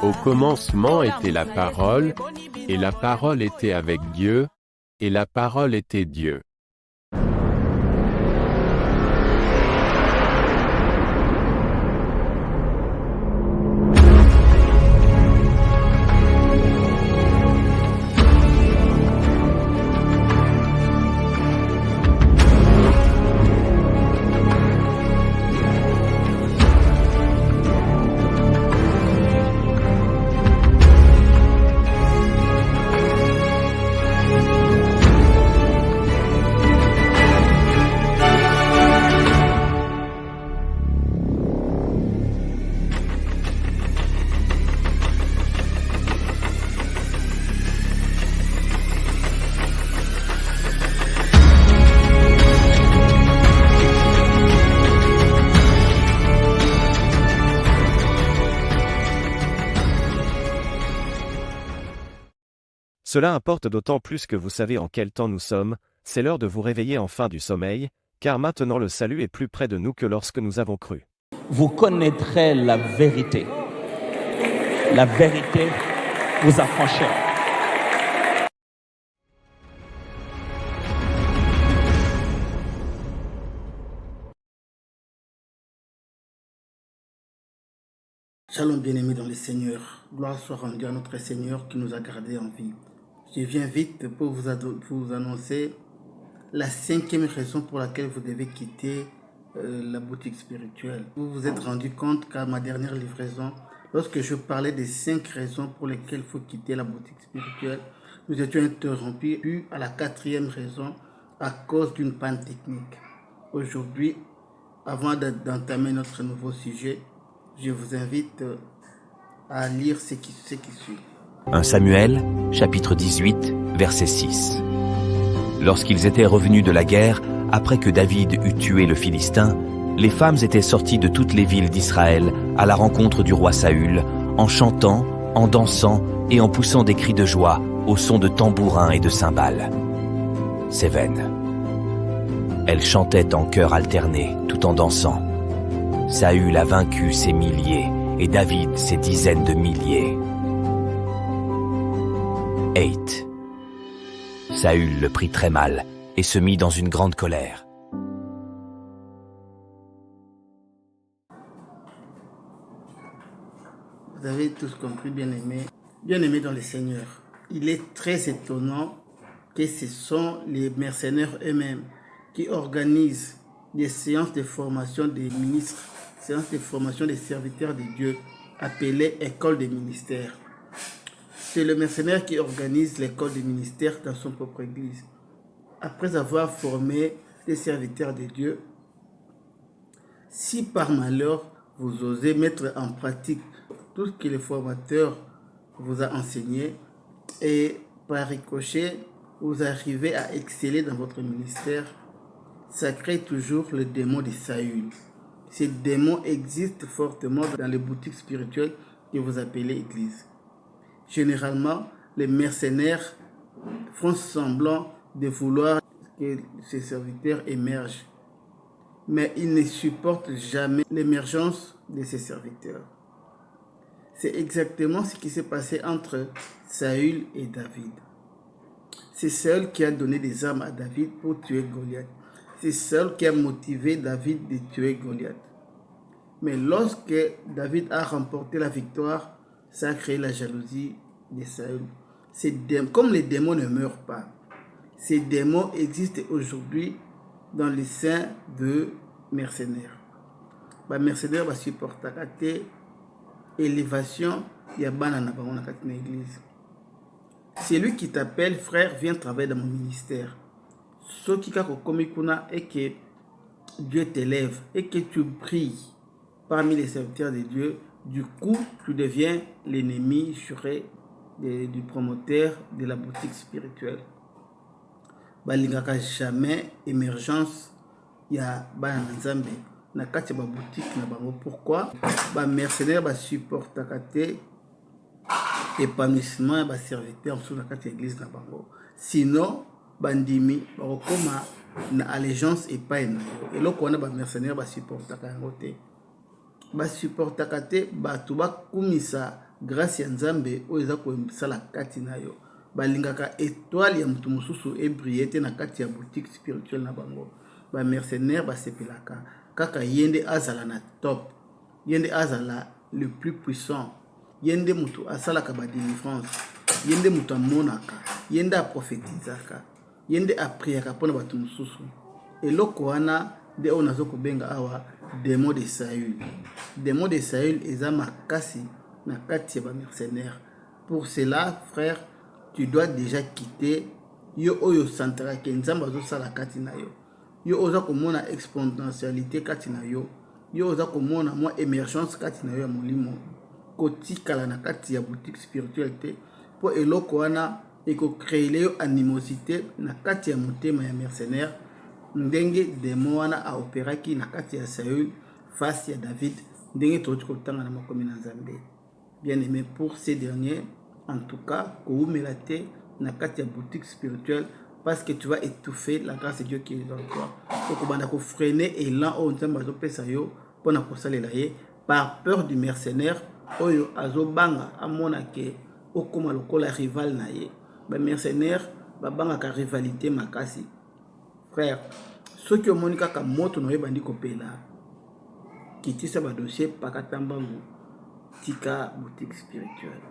Au commencement était la parole, et la parole était avec Dieu, et la parole était Dieu. Cela importe d'autant plus que vous savez en quel temps nous sommes, c'est l'heure de vous réveiller enfin du sommeil, car maintenant le salut est plus près de nous que lorsque nous avons cru. Vous connaîtrez la vérité. La vérité vous affranchira. Shalom bien-aimés dans le Seigneur, gloire soit rendue à notre Seigneur qui nous a gardés en vie. Je viens vite pour vous annoncer la 5e raison pour laquelle vous devez quitter la boutique spirituelle. Vous vous êtes rendu compte qu'à ma dernière livraison, lorsque je parlais des 5 raisons pour lesquelles il faut quitter la boutique spirituelle, nous étions interrompus à la 4e raison à cause d'une panne technique. Aujourd'hui, avant d'entamer notre nouveau sujet, je vous invite à lire ce qui suit. 1 Samuel, chapitre 18, verset 6. Lorsqu'ils étaient revenus de la guerre, après que David eut tué le Philistin, les femmes étaient sorties de toutes les villes d'Israël à la rencontre du roi Saül, en chantant, en dansant et en poussant des cris de joie au son de tambourins et de cymbales. Cévennes. Elles chantaient en chœur alterné, tout en dansant. Saül a vaincu ses milliers, et David ses dizaines de milliers. 8. Saül le prit très mal, et se mit dans une grande colère. Vous avez tous compris, bien-aimés dans le Seigneur. Il est très étonnant que ce sont les mercenaires eux-mêmes qui organisent des séances de formation des ministres, séances de formation des serviteurs de Dieu, appelées école des ministères. C'est le mercenaire qui organise l'école des ministères dans son propre église. Après avoir formé des serviteurs de Dieu, si par malheur vous osez mettre en pratique tout ce que le formateur vous a enseigné et par ricochet, vous arrivez à exceller dans votre ministère, ça crée toujours le démon de Saül. Ces démons existent fortement dans les boutiques spirituelles que vous appelez église. Généralement, les mercenaires font semblant de vouloir que ces serviteurs émergent, mais ils ne supportent jamais l'émergence de ces serviteurs. C'est exactement ce qui s'est passé entre Saül et David. C'est Saül qui a donné des armes à David pour tuer Goliath. C'est Saül qui a motivé David de tuer Goliath. Mais lorsque David a remporté la victoire, ça a créé la jalousie de Saül. Comme les démons ne meurent pas, ces démons existent aujourd'hui dans les seins de mercenaires. Les mercenaires vont supporter l'élévation, il y a une église. C'est lui qui t'appelle, frère, viens travailler dans mon ministère. Ce qui est que Dieu t'élève et que tu brilles parmi les serviteurs de Dieu. Du coup, tu deviens l'ennemi juré du promoteur de la boutique spirituelle. Il n'y a jamais émergence, il y a Nzambe. Na kati ba boutique na bango. Pourquoi? Ba mercenaires ba supporte kate épanouissement ba serviteur sur la kati église na bango. Sinon bandimi ba koma na allégeance et pas na yo. Et là on a ba mercenaires ba supporte kate ba supporte kate ba to ba kumisa grâce ya nzambe oyo eza kosala kati na yo balingaka étoile ya mutu mosusu ebrille te na kati ya boutique spirituelle na bango bamercenaire basepelaka kaka ye nde azala na top ye nde azala le plus puissant ye nde mutu asalaka badelivrance ye nde mutu amonaka ye nde aprofetizaka ye nde apriaka mpona bato mosusu eloko wana nde oyo nazo kobenga awa démon de Saül. Démon de Saül eza makasi na kati ya bamercenaire. Pour cela, frère, tu dois déjà quitter yo oyo santara ke nzambe azosala kati na yo. Yo oza komona exponentialité kati na yo. Yo oza komona mwa émergence kati na yo ya molimo. Kotikala na kati ya boutique spirituelle te. Po eloko wana ekokreele yo animosité na kati ya motema ya mercenaire. Ndenge démon wana a opéraki na kati ya Saül face à David ndenge toti kotanga na makomi na Nzambe. Bien aimé, pour ces derniers, en tout cas, koumela te na kati ya boutique spirituelle parce que tu vas étouffer la grâce de Dieu qui est en toi. Okobanda ko freiner élan o Nzambe azopesa yo pona kosalela ye par peur du mercenaire oyo azobanga amona ke okoma lokola rival na ye. Ba mercenaire babanga ka rivalité makasi. Frère, ceux qui ont moni kaka moto no yebandi kopela kitisa ba dossier pakatambangu tika boutique spirituelle.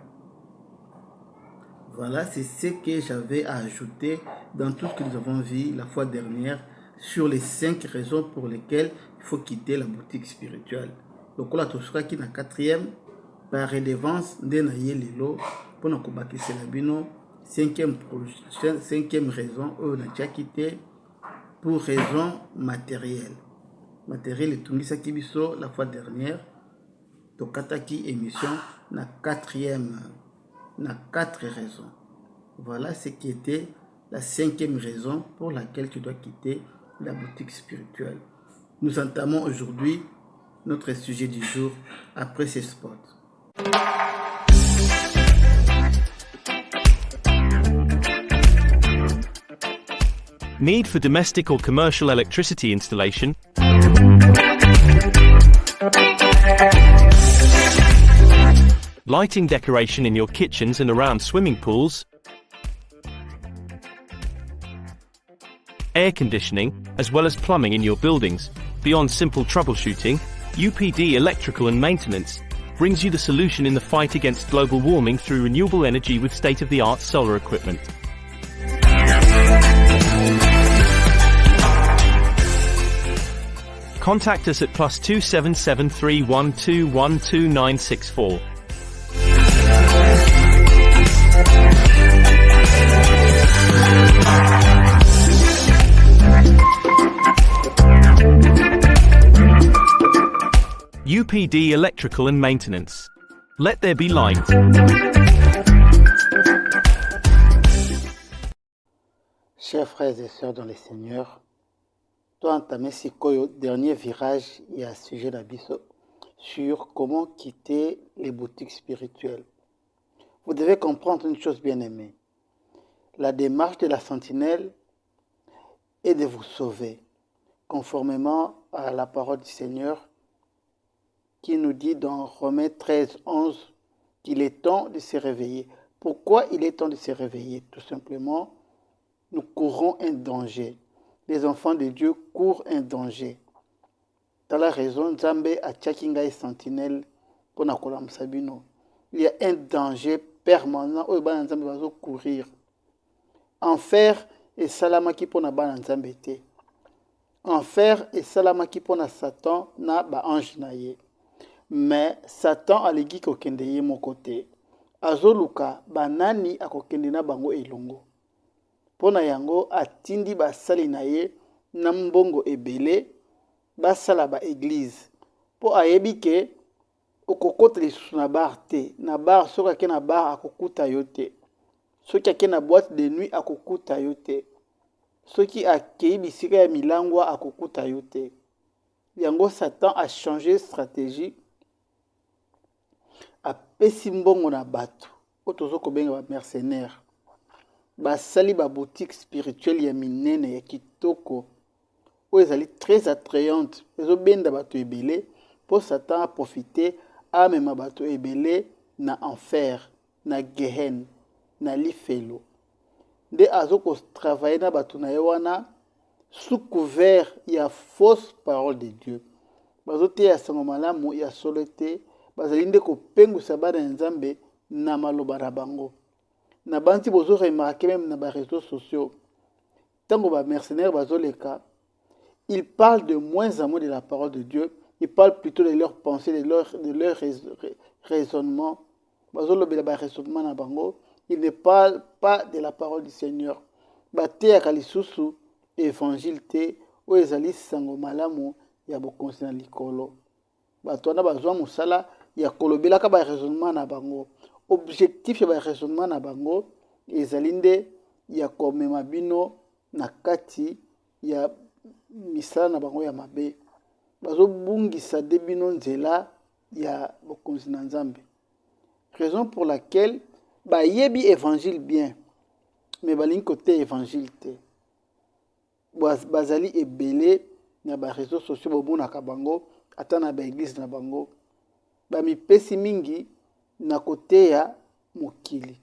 Voilà, c'est ce que j'avais à ajouter dans tout ce que nous avons vu la fois dernière sur les 5 raisons pour lesquelles il faut quitter la boutique spirituelle. Donc là, tout ce qui est na 4e par redevance nde na ye lelo pona kobakisela bino 5e raison on a quitté pour raison matérielle. Matériel et tout ça qui biso la fois dernière. Tokataki émission na 4e na 4 raisons. Voilà ce qui était la 5e raison pour laquelle tu dois quitter la boutique spirituelle. Nous entamons aujourd'hui notre sujet du jour après ces spots. Need for domestic or commercial electricity installation? Lighting decoration in your kitchens and around swimming pools? Air conditioning, as well as plumbing in your buildings? Beyond simple troubleshooting, UPD Electrical and Maintenance brings you the solution in the fight against global warming through renewable energy with state-of-the-art solar equipment. Contact us at +277 312 12964. UPD Electrical and Maintenance. Let there be light. Chers frères et sœurs dans le Seigneur, toi entamé le dernier virage et à sujet d'abisso sur comment quitter les boutiques spirituelles. Vous devez comprendre une chose bien aimée. La démarche de la sentinelle est de vous sauver, conformément à la parole du Seigneur qui nous dit dans Romains 13, 11 qu'il est temps de se réveiller. Pourquoi il est temps de se réveiller? Tout simplement, nous courons un danger. Les enfants de Dieu courent un danger. Dans la raison, Nzambe a tchakinga et sentinelle pour nakolam sabino. Il y a un danger permanent où les Nzambe va courir. Enfer et salamaki pour na ba Nzambe te. Enfer et salamaki pour na Satan na ba ange na ye. Mais Satan alegi kokende ye mon côté. Azoluka banani akokende na bango elongo. Pona yango atindi basali na ye na mbongo ebele basala ba église. Po ayebi ke okokota lisusu na bar te. Na bar soki ake na bar akokuta yo te. Soki ake na boîte de nuit akokuta yo te. Soki akei bisika ya milangwa akokuta yo te. Yango Satan a changé stratégie. Apesi mbongo na bato. Otozo kobenga ba mercenaires. Basali ba boutique spirituelle ya minene ya kitoko. Oyo ezali très attrayante. Ezo benda bato ebele. Po Satan a profité amema bato ebele na enfer, na gehen, na lifelo. Nde azoko travailler na bato na ye wana sous couvert ya fausse parole de Dieu. Bazoteya sango malamu ya solo te, bazali nde kopengwisa bana ya Nzambe na maloba na bango. Na banti bozo remarquer même na ba réseaux sociaux. Tango ba mercenaires bazoleka, ils parlent de moins en moins de la parole de Dieu, ils parlent plutôt de leurs pensées, de leur raisonnement. Bazolobela ba raisonnement na bango, ils ne parlent pas de la parole du Seigneur. Bateya kalisusu évangile te o ezali sango malamu ya bokonzi na likolo. Bato wana bazwa mosala ya kolobelaka ba raisonnement na bango. Objectif ya ba raisonnement na bango ezali nde ya komema bino na kati ya misala na bango ya mabe. Bazobungisa de bino nzela ya bokonzi na Nzambe. Raison pour laquelle bayebi évangile bien, mais balingi côté évangile te. Bazali ebele na ba réseaux sociaux bobunaka bango ata na ba église na bango. Bamipesi mingi na côté ya mokili.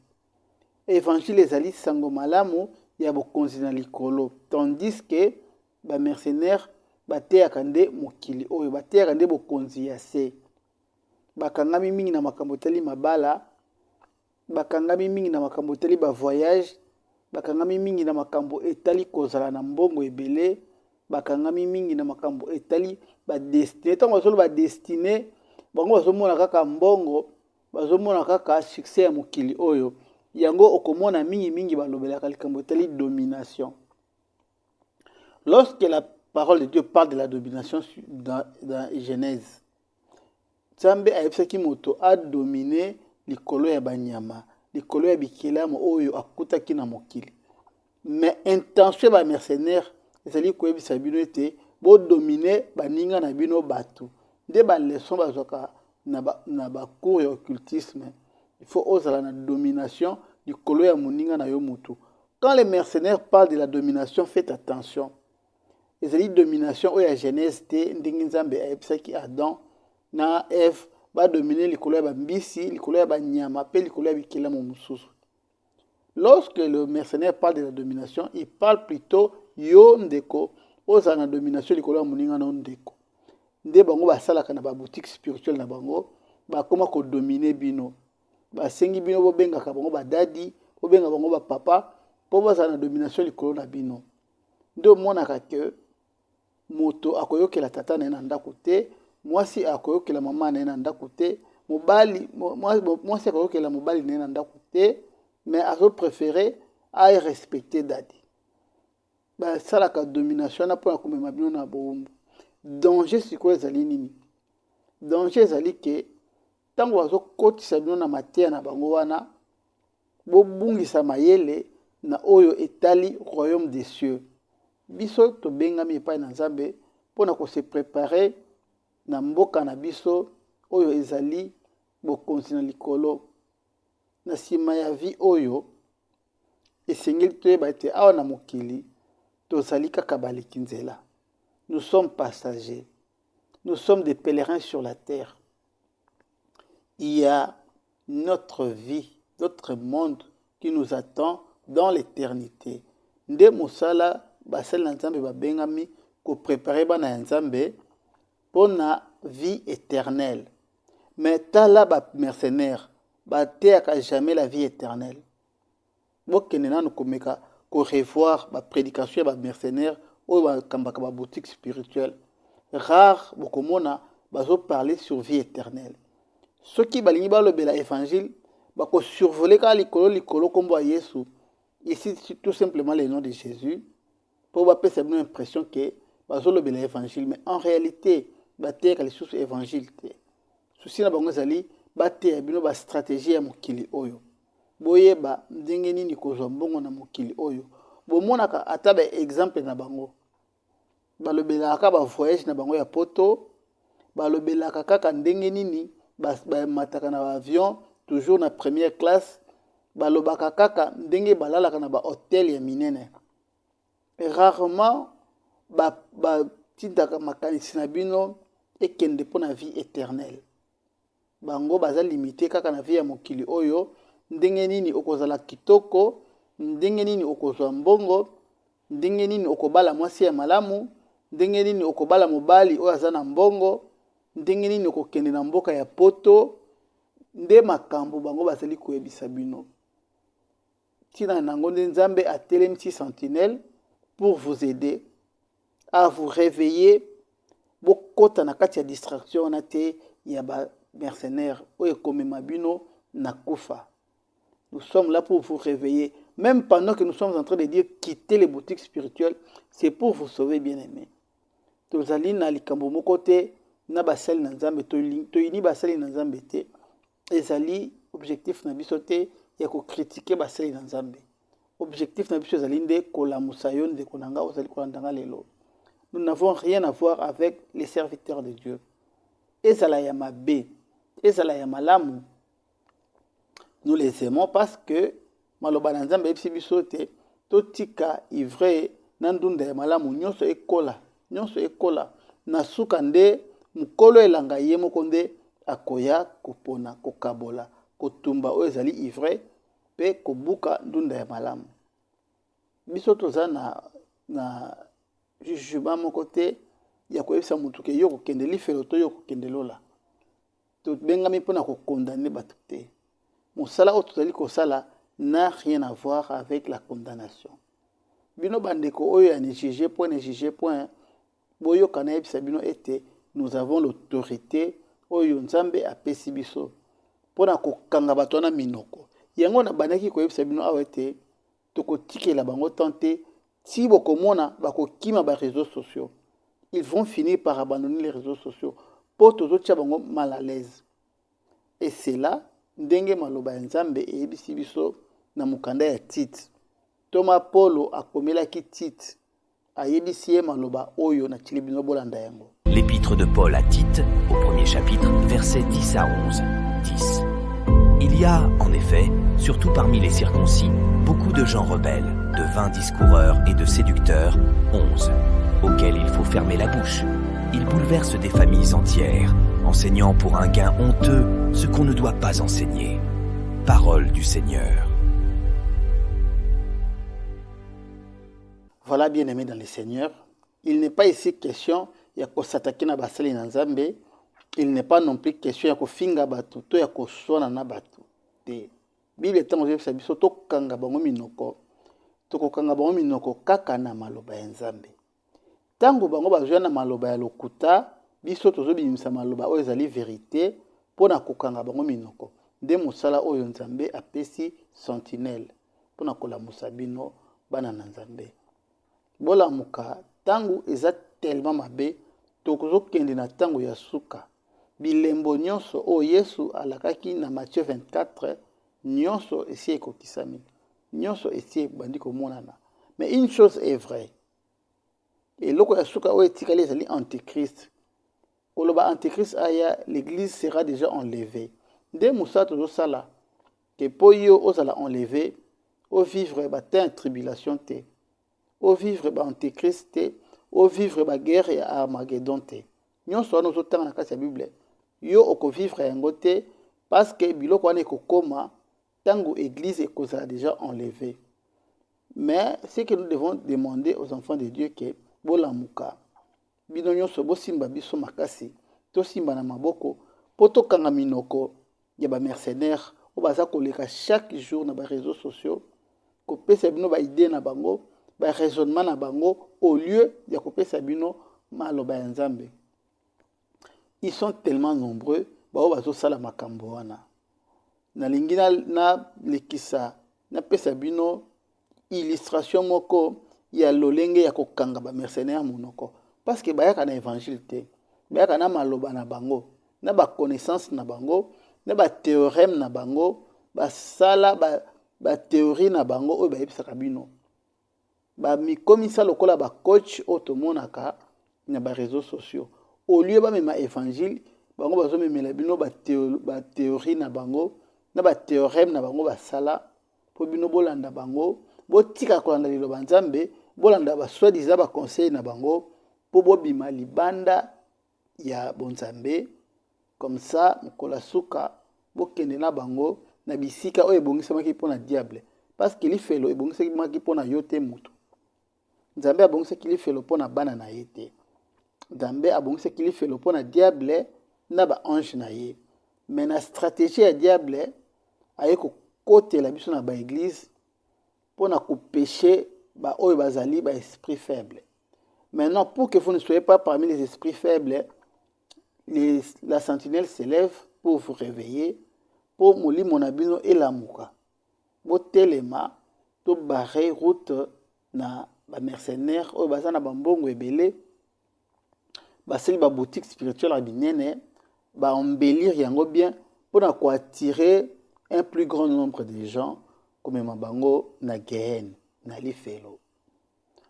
Évangile ezali sango malamu ya bokonzi na likolo, tandis que ba mercenaires bateyaka nde mokili oyo, bateyaka nde bokonzi ya se. Bakangami mingi na makambo tali mabala, bakangami mingi na makambo tali ba voyage, bakangami mingi na makambo etali kozala na mbongo ebele, bakangami mingi na makambo etali ba destiné. Tango bazolo ba destiné, bango bazomona kaka mbongo, bazomona kaka succès ya mokili oyo. Yango okomona mingi balobelaka likambo etali domination. Lorsque la parole de Dieu parle de la domination dans Genèse, Nzambe ayebisaki moto a dominer likolo ya banyama, likolo ya bikelamu oyo akutaki na mokili. Mais intention ba mercenaire ezali koyebisa bino ete bo dominer baninga na bino bato. Nde ba leçon bazwaka na ba cours ya occultisme. Il faut oser la domination du kolo ya moninga na yo mutu. Quand les mercenaires parlent de la domination, faites attention. Ezali domination oyo ya Genèse te, ndenge Nzambe ayebisaki Adam na Ève ba dominer likolo ya bambisi, likolo ya banyama pe likolo ya bikelamu mosusu. Lorsque le mercenaire parle de la domination, il parle plutôt yo ndeko oza na domination likolo ya moninga na ndeko. Nde bango basalaka na ba boutique spirituelle na bango, bakoma ko dominer bino. Basengi bino bobengaka bango badadi, bobenga bango bapapa, po bazala na domination likolo na bino. Nde omonaka ke moto akoyokela tata na ye na ndako te, mwasi akoyokela mama na ye na ndako te, mwasi akoyokela mobali na ye na ndako te, mais azo préféré a respecter dadi. Basalaka domination na mpona komema bino na bowumbu. Danger sikoyo ezali nini? Danger ezali ke tango bazokotisa bino na mateya na bango wana, bobungisa mayele na oyo etali royaume des cieux. Biso tobengami epai na Nzambe mpona kose préparer na mboka na biso oyo ezali bokonzi na likolo. Na nsima ya vie oyo esengeli toyeba ete awa na mokili tozali kaka baleki nzela. Nous sommes passagers. Nous sommes des pèlerins sur la terre. Il y a notre vie, notre monde qui nous attend dans l'éternité. Nde mosala basali na Nzambe babengami ko préparer bana Nzambe pona vie éternelle. Mais tala ba mercenaire bateaka jamais la vie éternelle. Bokene nanu komeka ko revoir ba prédication ba mercenaire oyo bakambaka ba boutique spirituelle. Rare bokomona bazo parler sur vie éternelle. Ceux qui balingi balobela évangile bako survoler ka likolo kombo ya Yesu. Ici tout simplement le nom de Jésus pour bapesa une impression que bazo lobela évangile, mais en réalité bateka les sous évangile te. Souci na bango zali bateya bino ba stratégie ya mokili oyo. Boyeba ndenge nini kozwa mbongo na mokili oyo. Bomonaka ata ba exemple na bango. Balobelaka ba voyage na bango ya poto, balobelaka kaka ndenge nini ba mataka na avion toujours na première classe, balobaka kaka ndenge balalaka na ba hôtel ya minene. Rarement ba tindaka makanisi na bino ekende pona vie éternelle. bango baza limité kaka na vie ya mokili oyo, ndenge nini okozala kitoko, ndenge nini okozwa mbongo, ndenge nini okobala mwasi ya malamu, ndenge nini okobala mobali oyo aza na mbongo, ndenge nini okokende na mboka ya poto, nde makambo bango bazali koyebisa bino. Tina nango nde Nzambe atelemisi sentinelle pour vous aider à vous réveiller, bokota na kati ya distraction na te ya ba mercenaires oyo komema bino na kufa. Nous sommes là pour vous réveiller. Même pendant que nous sommes en train de dire quitter les boutiques spirituelles, c'est pour vous sauver, bien-aimés. Tozali na likambo moko te na basali na Nzambe toyini basali na Nzambe te. Ezali objectif na biso te ya ko critiquer basali na Nzambe. Objectif na biso ezali nde kolamusa yo ndeko na nga ozali kolandanga lelo. Nous n'avons rien à voir avec les serviteurs de Dieu. Ezala ya mabe, ezala ya malamu. Nous les aimons parce que maloba na Nzambe ebisi biso te totika ivre na ndunda ya malamu nyonso ekola na suka nde mukolo elanga ye moko nde akoya kopona kokabola kotumba oyo ezali ivre pe kobuka ndunda ya malamu. Biso toza na jugement moko te ya koyebisa mutu ke yo kokende lifelo to yo kokende lola. Tobengami mpona kokondane bato te. Mosala oyo tozali kosala n'a rien à voir avec la condamnation. Bino bandeko oyo ya ne juger point, boyo kana yebisa bino ete nous avons l'autorité oyo Nzambe apesi biso pona kokanga bato na minoko. Yango na bandaki koyebisa bino awa ete tokotikela bango tante si bokomona bakokima ba réseaux sociaux. Ils vont finir par abandonner les réseaux sociaux pour tozotia bango mal à l'aise. Et c'est là ndenge maloba ya Nzambe eyebisi biso na mukanda ya Tite. Thomas Polo akomelaki Tite ayebisi ye maloba oyo na tili bino bolanda yango. L'épître de Paul à Tite, au premier chapitre, versets 10 à 11. 10. Il y a, en effet, surtout parmi les circoncis, beaucoup de gens rebelles, de vains discoureurs et de séducteurs, 11, auxquels il faut fermer la bouche. Ils bouleversent des familles entières, enseignant pour un gain honteux ce qu'on ne doit pas enseigner. Parole du Seigneur. Voilà, bien-aimés dans le Seigneur, il n'est pas ici question ya kosataki na basali na Nzambe, il n'est pas non plus question ya kofinga bato to ya koswana na bato te. Bible tango yebisa biso tokanga bango minoko, tokokanga bango minoko kaka na maloba ya Nzambe. Tango bango bazwa na maloba ya lokuta, biso tozobimisa maloba oyo ezali vérité pona kokanga bango minoko. Nde mosala oyo Nzambe apesi sentinelle pona kolamusa bino bana na Nzambe. Bolamuka tango eza tellement mabe tokozokende na tango ya suka. Bilembo nyonso o Yesu alakaki na Matthieu 24 nyonso esi ekokisami. Nyonso esi bandi komonana. Mais une chose est vraie. Et loko ya suka o etikali ezali antichrist. Koloba antichrist aya, l'église sera déjà enlevée. Nde moussa tozosala ke po yo ozala enlevé o vivre ba tribulation te. O vivre ba antichrist te. O vivre ba guerre ya Armageddon te. Nyonso wana ozotanga na kati ya Bible. Yo oko vivre yango te parce que biloko wana ekokoma tango église ekozala déjà enlevée. Mais ce que nous devons demander aux enfants de Dieu que bolamuka bino nyonso bosimba biso makasi to simba na maboko po tokanga minoko ya ba mercenaires o baza koleka chaque jour na ba réseaux sociaux kopesa bino ba idée na bango ba raisonnement na bango au lieu ya kopesa bino maloba ya Nzambe. Ils sont tellement nombreux ba o bazo sala makambo wana. Na lingina na lekisa na pesa bino illustration moko ya lolenge ya kokanga ba mercenaires monoko parce que bayaka na évangile te bayaka na maloba na bango na ba connaissance na bango na ba théorème na bango ba sala ba théorie na bango oyo bayebisaka bino ba mikomisa lokola ba coach otomonaka na ba réseaux sociaux au lieu ba mema évangile bango bazomemela bino ba théorie na bango na ba théorème na bango ba sala po bino bolanda bango botika kolanda liloba Nzambe bolanda ba soi-disant ba conseil na bango po bobima libanda ya bonzambe Comme ça, mokola suka bokende na bango na bisika oyo ebongisamaki mpo na diable. Parce que lifelo ebongisamaki mpo na yo te mutu. Nzambe abongisaki lifelo mpo na bana na ye te. Nzambe abongisaki lifelo mpo na diable na ba ange na ye. Mais na stratégie ya diable aye kokotela biso na ba église pour na pécher ba oyo bazali ba esprit faible. Maintenant, pour que vous ne soyez pas parmi les esprits faibles, la sentinelle s'élève pour vous réveiller, pour moli monabino et la mouka. Bo telema to barrer route na ba mercenaires oyo bazana ba mbongo ebele, ba seli ba boutique spirituelle à binene, ba embellir yango bien pour na ko attirer un plus grand nombre de gens comme mabango na Gehen na lifelo.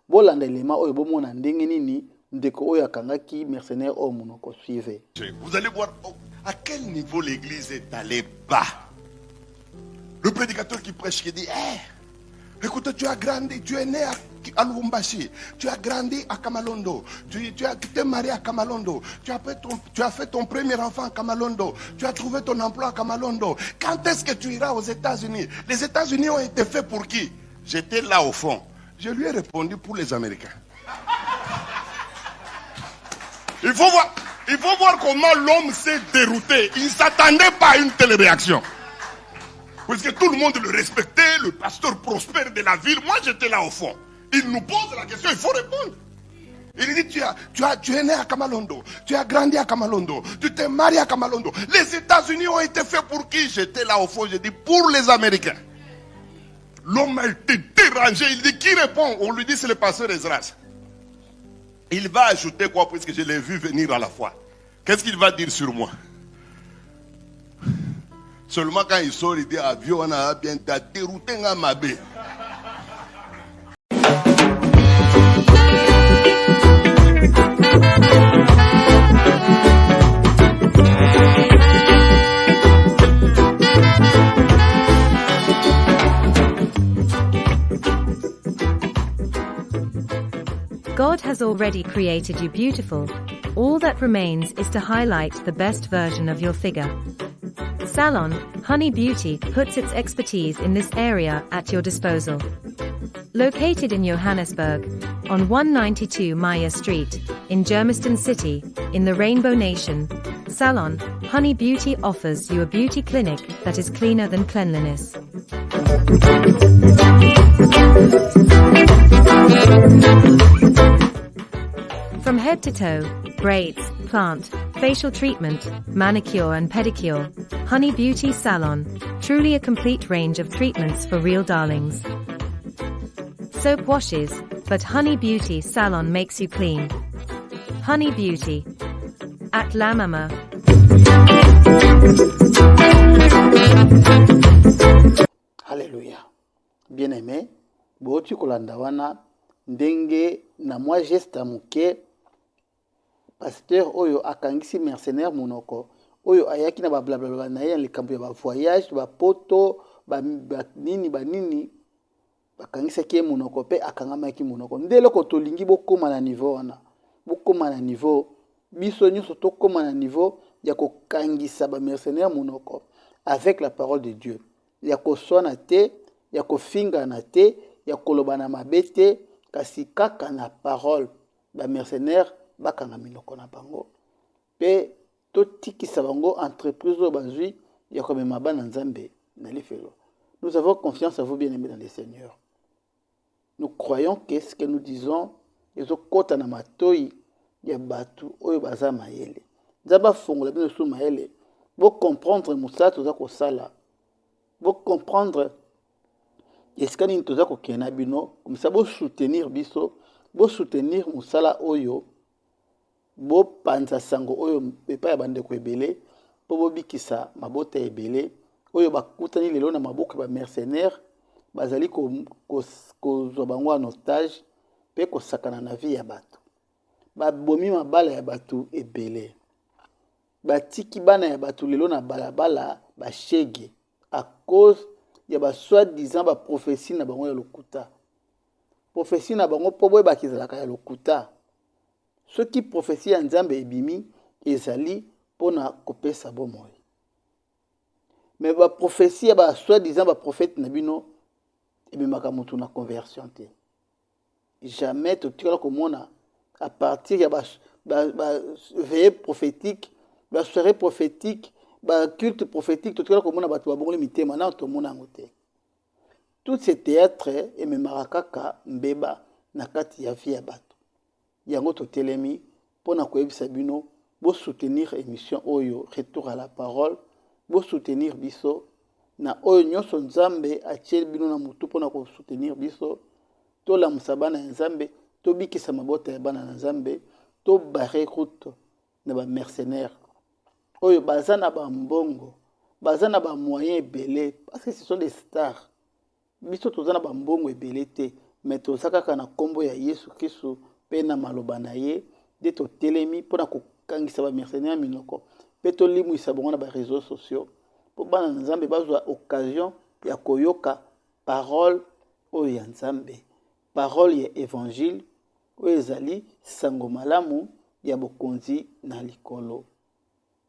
Bolanda elema oyo bomona ndenge nini ndeko oyo akangaki mercenaire oyo monoko suivre. Vous allez voir à quel niveau l'église est allée bas. Le prédicateur qui prêche qui dit écoute, tu as grandi, tu es né à Lubumbashi, tu as grandi à Kamalondo, tu t'es marié à Kamalondo, tu as fait ton premier enfant à Kamalondo, tu as trouvé ton emploi à Kamalondo. Quand est-ce que tu iras aux États-Unis? Les États-Unis ont été faits pour qui? J'étais là au fond. Je lui ai répondu pour les Américains. Il faut voir comment l'homme s'est dérouté. Il ne s'attendait pas à une telle réaction. Parce que tout le monde le respectait, le pasteur prospère de la ville. Moi, j'étais là au fond. Il nous pose la question, il faut répondre. Il dit, tu es né à Kamalondo, tu as grandi à Kamalondo, tu t'es marié à Kamalondo. Les États-Unis ont été faits pour qui? J'étais là au fond, j'ai dit, pour les Américains. L'homme a été dérangé. Il dit, qui répond? On lui dit, c'est le pasteur Ezras. Il va ajouter quoi, puisque je l'ai vu venir à la fois. Qu'est-ce qu'il va dire sur moi? Seulement quand il sort, il dit, avion, on a bien dérouté un mabé. God has already created you beautiful. All that remains is to highlight the best version of your figure. Salon Honey Beauty puts its expertise in this area at your disposal. Located in Johannesburg, on 192 Maya Street, in Germiston City, in the Rainbow Nation, Salon Honey Beauty offers you a beauty clinic that is cleaner than cleanliness. From head to toe, braids, plant, facial treatment, manicure and pedicure, Honey Beauty Salon, truly a complete range of treatments for real darlings. Soap washes, but Honey Beauty Salon makes you clean. Honey Beauty. At La Mama. Alléluia. Bien-aimé, botu kolanda wana ndenge na moi geste muke pasteur oyo akangisi mercenaire monoko oyo ayaki na ba blablabla na ye likambo ya ba voyage ba poto ba nini bakangisaki monoko pe akangamaki monoko ndele ko tolingi bokoma na niveau wana bokoma na niveau biso nyonso tokoma na niveau ya kokangisa ba mercenaire monoko avec la parole de Dieu ya koswana te ya kofinga na te ya koloba na mabete kasi kaka na parole ba mercenaire bakanga minoko na bango pe totikisa bango entreprise oyo bazwi ya komema bana nzambe na lifelo. Nous avons confiance à vous bien-aimés dans le Seigneur. Nous croyons que ce que nous disons ezokota na matoi ya batu oyo baza mayele nzamba fongola bino su mayele bo comprendre musala toza kosala bo comprendre esika nini toza kokena bino komisa bo soutenir biso bo soutenir musala oyo bo panza sango oyo epai ya bandeko ebele po bobikisa mabota ebele oyo bakutani lelo na maboko ba mercenaire bazali kozwa bango en otage pe kosakana na vie ya bato babomi mabala ya bato ebele batiki bana ya bato lelo na balabala bashege à cause ya ba soi-disant ba prophétie na bango ya lokuta prophétie na bango po boye bakizalaka ya lokuta ce qui prophétie ya nzambe ebimi ezali mpona kopesa bomoi. Mais ba prophétie ba soi-disant ba prophète na bino ebimaka mutu na conversion te. Jamais totikala komona à partir ya ba veillée prophétique, ba soirée prophétique, ba culte prophétique totikala komona bato babongoli mitema na tomona yango te. Tout ce théâtre ememaka kaka mbeba na kati ya vie ya bato. Yango totelemi mpona koyebisa bino bo soutenir émission oyo Retour à la parole, bo soutenir biso na oyo nyonso Nzambe atie bino na mutu mpona ko soutenir biso, to lamusa bana ya Nzambe, to bikisa mabota ya bana na Nzambe, to barrer route na ba mercenaires oyo baza na ba mbongo, baza na ba moyens ebele parce que ce sont des stars. Biso toza na ba mbongo ebele te, mais toza kaka na kombo ya Yesu Kristo pe na maloba na ye de totelemi mpona kokangisa ba mercenaires minoko pe tolimwisa bango na ba réseaux sociaux po bana na Nzambe bazwa occasion ya koyoka parole oyo ya Nzambe, parole ya évangile oyo ezali sango malamu ya bokonzi na likolo.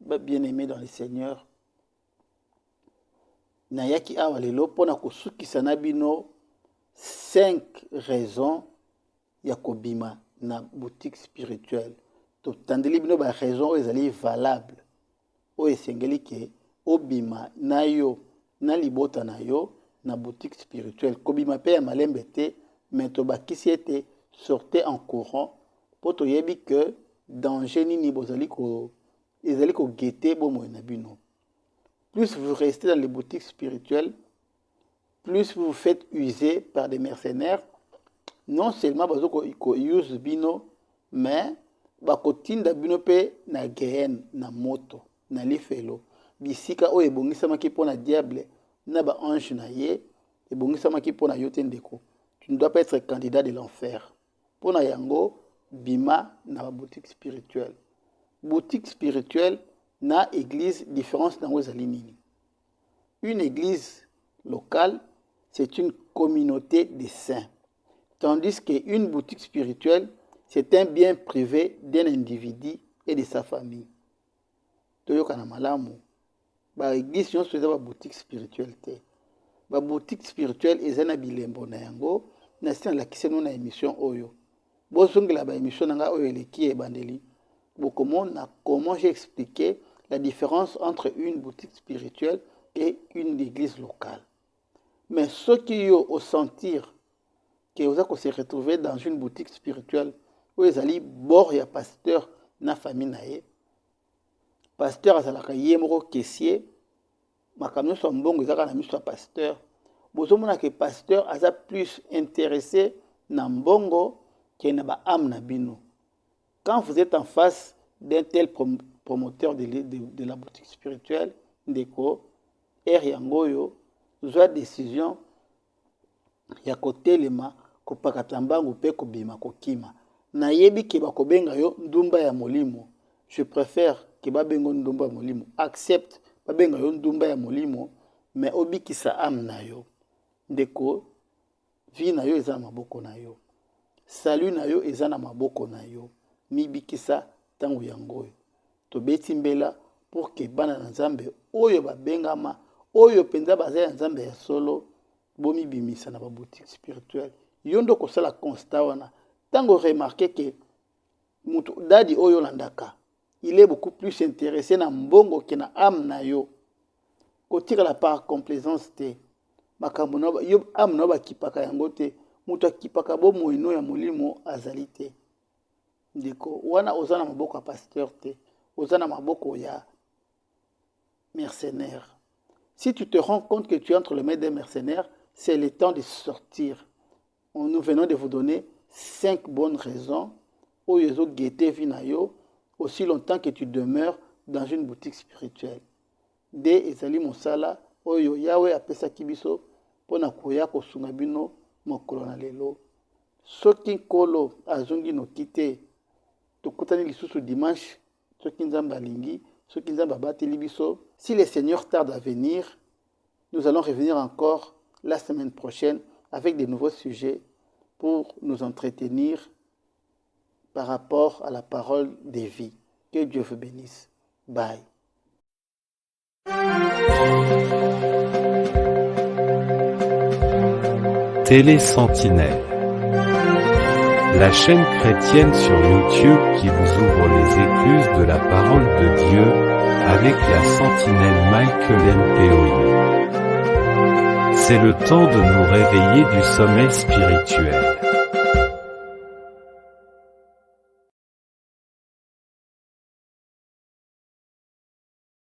Bien-aimé dans le Seigneur, nayaki awa lelo mpona kosukisa na bino 5 raisons ya kobima na boutique spirituelle. Totandeli bino ba raison oyo ezali valable oyo esengeli ke obima na yo na libota na yo na boutique spirituelle. Kobima pe ya malembe te, mais tobakisi ete sortez en courant po toyebi ke danger nini bozali ezali kogete bomoi na bino. Plus vous restez dans les boutiques spirituelles, plus vous vous faites user par des mercenaires. Non seulement bazo ko use bino, mais bakotinda bino pe na gehen na moto na lifelo. Bisika oyo ebongisamaki mpona diable na ba ange na ye, ebongisamaki mpona yo te ndeko. Tu ne dois pas être candidat de l'enfer. Mpona yango bima na ba boutique spirituelle. Boutique spirituelle na église, différence nango ezali nini? Une église locale, c'est une communauté de saints. Tandis qu'une boutique spirituelle, c'est un bien privé d'un individu et de sa famille. Toyokana malamu. Ba église nyonso eza ba boutique spirituelle te. Ba boutique spirituelle eza na bilembo na yango, na sina la kiseno na émission oyo. Bozongela ba émission nanga oyo eleki ebandeli. Comment j'ai expliqué la différence entre une boutique spirituelle et une église locale. Mais ceux qui ont au sentir que vous allez se retrouver dans une boutique spirituelle où ils allaient bord ya pasteur na famille nae, pasteur azalaka yemoko caissier, makamyo so mbongo ezaka na miso pasteur. Bozomona que pasteur aza plus intéressé na mbongo que na ba âme na bino. Quand vous êtes en face d'un tel promoteur de la boutique spirituelle, ndeko, yangoyo, zwa décision, ya kotelema, kopakatambangu pe kobima kokima. Na yebi ke bakobenga yo ndumba ya molimo. Je préfère que babengo ndumba ya molimo. Accepte babenga yo ndumba ya molimo, mais obikisa âme na yo. Ndeko, vie na yo eza na maboko na yo. Salut na yo eza na maboko na yo. Mibikisa tangu yangoyo. Tobeti mbela pour que bana na Nzambe oyo babengama oyo penza baza ya Nzambe ya solo bomi bimisa na ba boutique spirituelle. Yondo ko sala constat wana. Tango remarquer que mutu dadi oyo landaka, il est beaucoup plus intéressé na mbongo que na âme na yo. Kotika la par complaisance te. Makambo na yo âme na ba kipaka yango te. Mutu akipaka bo moino ya molimo azali te. Ndeko wana ozana maboko ya pasteur te, ozana maboko ya mercenaire. Si tu te rends compte que tu es entre les mains des mercenaires, c'est le temps de sortir. Nous venons de vous donner 5 bonnes raisons oyo guetter vinayo aussi longtemps que tu demeures dans une boutique spirituelle. De ezali mosala oyo Yahweh apesa kibiso pona koya kosunga bino mokolo na lelo. Soki nkolo azongi no kite tokutani lisusu dimanche, soki nzamba lingi, soki nzamba bateli biso. Si le Seigneur tarde à venir, nous allons revenir encore la semaine prochaine avec de nouveaux sujets pour nous entretenir par rapport à la parole des vies. Que Dieu vous bénisse. Bye. Télé Sentinelle, la chaîne chrétienne sur YouTube qui vous ouvre les écluses de la parole de Dieu, avec la sentinelle Michael Mpoyi. C'est le temps de nous réveiller du sommeil spirituel.